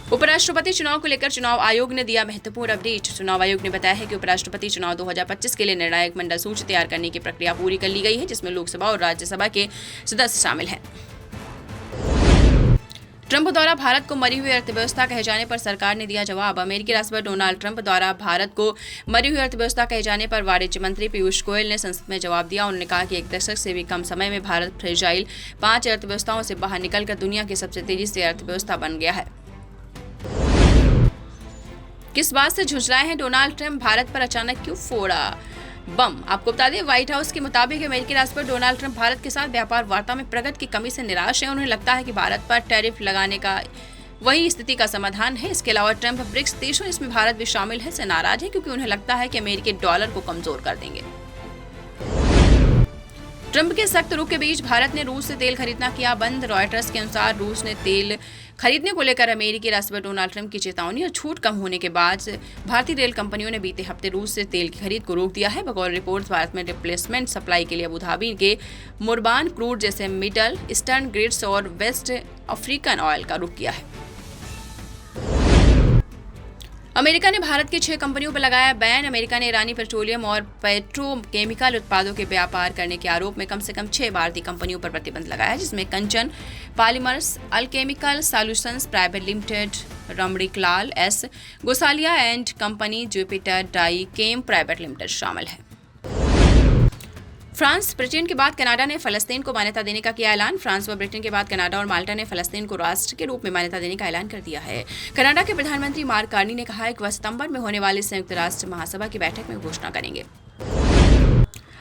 उपराष्ट्रपति चुनाव को लेकर चुनाव आयोग ने दिया महत्वपूर्ण अपडेट। चुनाव आयोग ने बताया है कि उपराष्ट्रपति चुनाव 2025 के लिए निर्णायक मंडल सूची तैयार करने की प्रक्रिया पूरी कर ली गई है, जिसमें लोकसभा और राज्यसभा के सदस्य शामिल हैं। ट्रंप द्वारा भारत को मरी हुई अर्थव्यवस्था कहे जाने पर सरकार ने दिया जवाब। अमेरिकी राष्ट्रपति डोनाल्ड ट्रंप द्वारा भारत को मरी हुई अर्थव्यवस्था कहे जाने पर वाणिज्य मंत्री पीयूष गोयल ने संसद में जवाब दिया। उन्होंने कहा कि एक दशक से भी कम समय में भारत फ्रेजाइल 5 अर्थव्यवस्थाओं से बाहर निकलकर दुनिया की सबसे तेजी से अर्थव्यवस्था बन गया है। किस बात से झुंझलाए हैं डोनाल्ड ट्रंप? भारत पर अचानक क्यों फोड़ा बम? आपको बता दें, व्हाइट हाउस के मुताबिक अमेरिकी राष्ट्रपति डोनाल्ड ट्रंप भारत के साथ व्यापार वार्ता में प्रगति की कमी से निराश हैं। उन्हें लगता है कि भारत पर टैरिफ लगाने का वही स्थिति का समाधान है। इसके अलावा ट्रंप ब्रिक्स देशों, इसमें भारत भी शामिल है, से नाराज है क्योंकि उन्हें लगता है कि अमेरिकी डॉलर को कमजोर कर देंगे। ट्रंप के सख्त रुख के बीच भारत ने रूस से तेल खरीदना किया बंद। रॉयटर्स के अनुसार रूस ने तेल खरीदने को लेकर अमेरिकी राष्ट्रपति डोनाल्ड ट्रंप की चेतावनी और छूट कम होने के बाद भारतीय रेल कंपनियों ने बीते हफ्ते रूस से तेल की खरीद को रोक दिया है। बगौर रिपोर्ट्स, भारत में रिप्लेसमेंट सप्लाई के लिए अबू धाबी के मुर्बान क्रूड जैसे मिडल ईस्टर्न ग्रिड्स और वेस्ट अफ्रीकन ऑयल का रुख किया है। अमेरिका ने भारत की 6 कंपनियों पर लगाया बैन। अमेरिका ने ईरानी पेट्रोलियम और पेट्रोकेमिकल उत्पादों के व्यापार करने के आरोप में कम से कम 6 भारतीय कंपनियों पर प्रतिबंध लगाया है, जिसमें Kanchan polymers, alchemical solutions private limited, Ramniklal S Gosalia and company, Jupiter dye chem private limited शामिल है। फ्रांस, ब्रिटेन के बाद कनाडा ने फलस्तीन को मान्यता देने का किया ऐलान। फ्रांस व ब्रिटेन के बाद कनाडा और माल्टा ने फलस्तीन को राष्ट्र के रूप में मान्यता देने का ऐलान कर दिया है। कनाडा के प्रधानमंत्री मार्क कार्नी ने कहा है कि वह सितंबर में होने वाली संयुक्त राष्ट्र महासभा की बैठक में घोषणा करेंगे।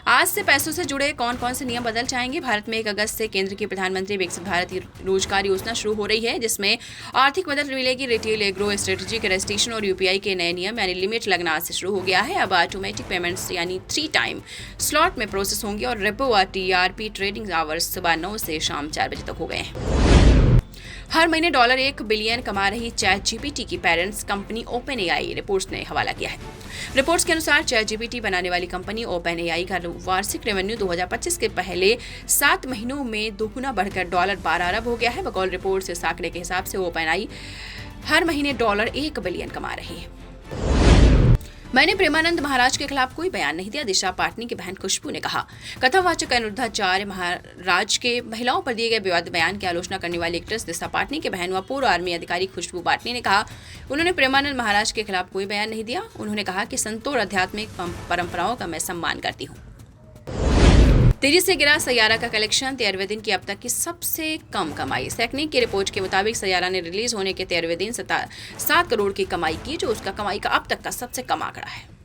आज से पैसों से जुड़े कौन कौन से नियम बदल जाएंगे? भारत में 1 अगस्त से केंद्र की प्रधानमंत्री विकसित भारत रोजगार योजना शुरू हो रही है, जिसमें आर्थिक मदद मिलेगी। रिटेल, एग्रो, स्ट्रेटेजिक रजिस्ट्रेशन और यूपीआई के नए नियम यानी लिमिट लगना आज से शुरू हो गया है। अब ऑटोमेटिक पेमेंट्स यानी 3 टाइम स्लॉट में प्रोसेस होंगे और रेपो व टीआरपी ट्रेडिंग आवर्स सुबह 9 से शाम 4 बजे तक हो गए हैं। हर महीने $1 बिलियन कमा रही चैटजीपीटी की पेरेंट्स कंपनी ओपनएआई, रिपोर्ट्स ने हवाला किया है। रिपोर्ट्स के अनुसार चैटजीपीटी बनाने वाली कंपनी ओपनएआई का वार्षिक रेवेन्यू 2025 के पहले 7 महीनों में दोगुना बढ़कर $12 अरब हो गया है। बकौल रिपोर्ट से इस आंकड़े के हिसाब से ओपनएआई हर महीने $1 बिलियन कमा रही है। मैंने प्रेमानंद महाराज के खिलाफ कोई बयान नहीं दिया, दिशा पाटनी की बहन खुशबू ने कहा। कथावाचक अनिरुद्धाचार्य महाराज के महिलाओं पर दिए गए विवादित बयान की आलोचना करने वाली एक्ट्रेस दिशा पाटनी के बहन व पूर्व आर्मी अधिकारी खुशबू पाटनी ने कहा उन्होंने प्रेमानंद महाराज के खिलाफ कोई बयान नहीं दिया। उन्होंने कहा कि संतों और आध्यात्मिक परंपराओं का मैं सम्मान करती हूँ। तेजी से गिरा सैयारा का कलेक्शन, 13वें दिन की अब तक की सबसे कम कमाई। सेक्निक की रिपोर्ट के मुताबिक सैयारा ने रिलीज होने के 13वें दिन 7 करोड़ की कमाई की, जो उसका कमाई का अब तक का सबसे कम आंकड़ा है।